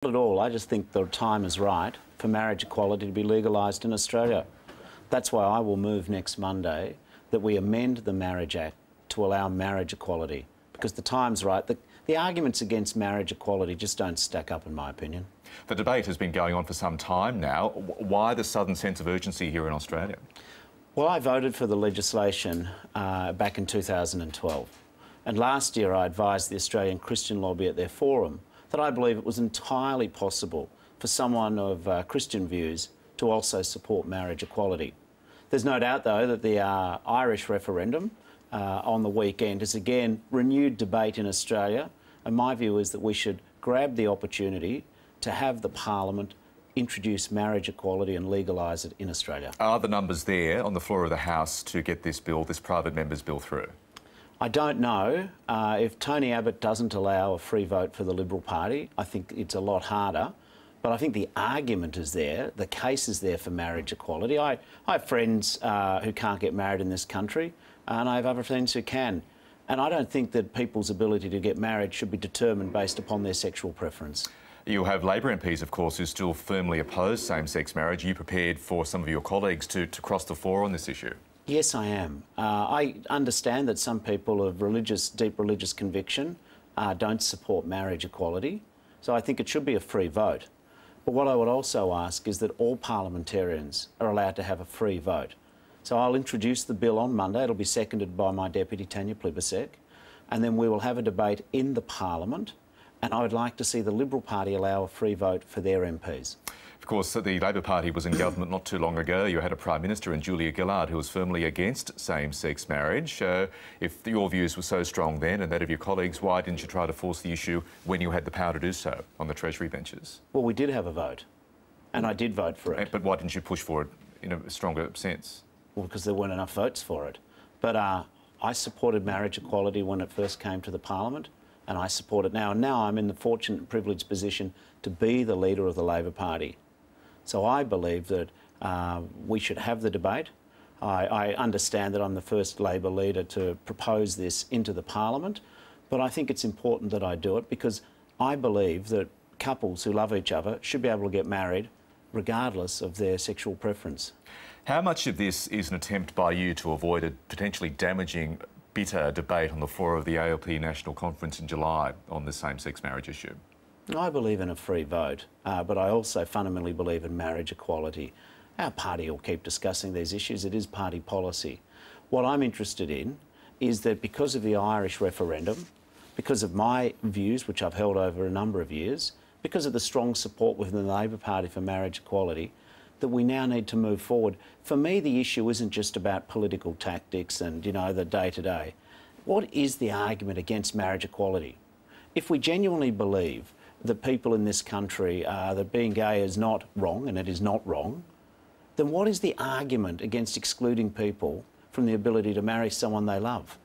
Not at all. I just think the time is right for marriage equality to be legalised in Australia. That's why I will move next Monday that we amend the Marriage Act to allow marriage equality, because the time's right. The arguments against marriage equality just don't stack up, in my opinion. The debate has been going on for some time now. Why the sudden sense of urgency here in Australia? Well, I voted for the legislation back in 2012. And last year I advised the Australian Christian Lobby at their forum that I believe it was entirely possible for someone of Christian views to also support marriage equality. There's no doubt, though, that the Irish referendum on the weekend has again renewed debate in Australia, and my view is that we should grab the opportunity to have the Parliament introduce marriage equality and legalise it in Australia. Are the numbers there on the floor of the House to get this bill, this private member's bill, through? I don't know. If Tony Abbott doesn't allow a free vote for the Liberal Party, I think it's a lot harder. But I think the argument is there, the case is there for marriage equality. I have friends who can't get married in this country, and I have other friends who can. And I don't think that people's ability to get married should be determined based upon their sexual preference. You have Labor MPs, of course, who still firmly oppose same-sex marriage. Are you prepared for some of your colleagues to cross the floor on this issue? Yes, I am. I understand that some people of deep religious conviction don't support marriage equality, so I think it should be a free vote. But what I would also ask is that all parliamentarians are allowed to have a free vote. So I'll introduce the bill on Monday. It'll be seconded by my deputy, Tanya Plibersek, and then we will have a debate in the Parliament, and I would like to see the Liberal Party allow a free vote for their MPs. Of course, the Labor Party was in government not too long ago. You had a Prime Minister in Julia Gillard who was firmly against same-sex marriage. If your views were so strong then and that of your colleagues, why didn't you try to force the issue when you had the power to do so on the Treasury benches? Well, we did have a vote, and I did vote for it. But why didn't you push for it in a stronger sense? Well, because there weren't enough votes for it. But I supported marriage equality when it first came to the Parliament, and I support it now. And now I'm in the fortunate and privileged position to be the leader of the Labor Party. So I believe that we should have the debate. I understand that I'm the first Labor leader to propose this into the Parliament, but I think it's important that I do it because I believe that couples who love each other should be able to get married regardless of their sexual preference. How much of this is an attempt by you to avoid a potentially damaging, bitter debate on the floor of the ALP National Conference in July on the same-sex marriage issue? I believe in a free vote, but I also fundamentally believe in marriage equality. Our party will keep discussing these issues. It is party policy. What I'm interested in is that because of the Irish referendum, because of my views, which I've held over a number of years, because of the strong support within the Labor Party for marriage equality, that we now need to move forward. For me, the issue isn't just about political tactics and, you know, the day-to-day. What is the argument against marriage equality? If we genuinely believe that people in this country, that being gay is not wrong, and it is not wrong, then what is the argument against excluding people from the ability to marry someone they love?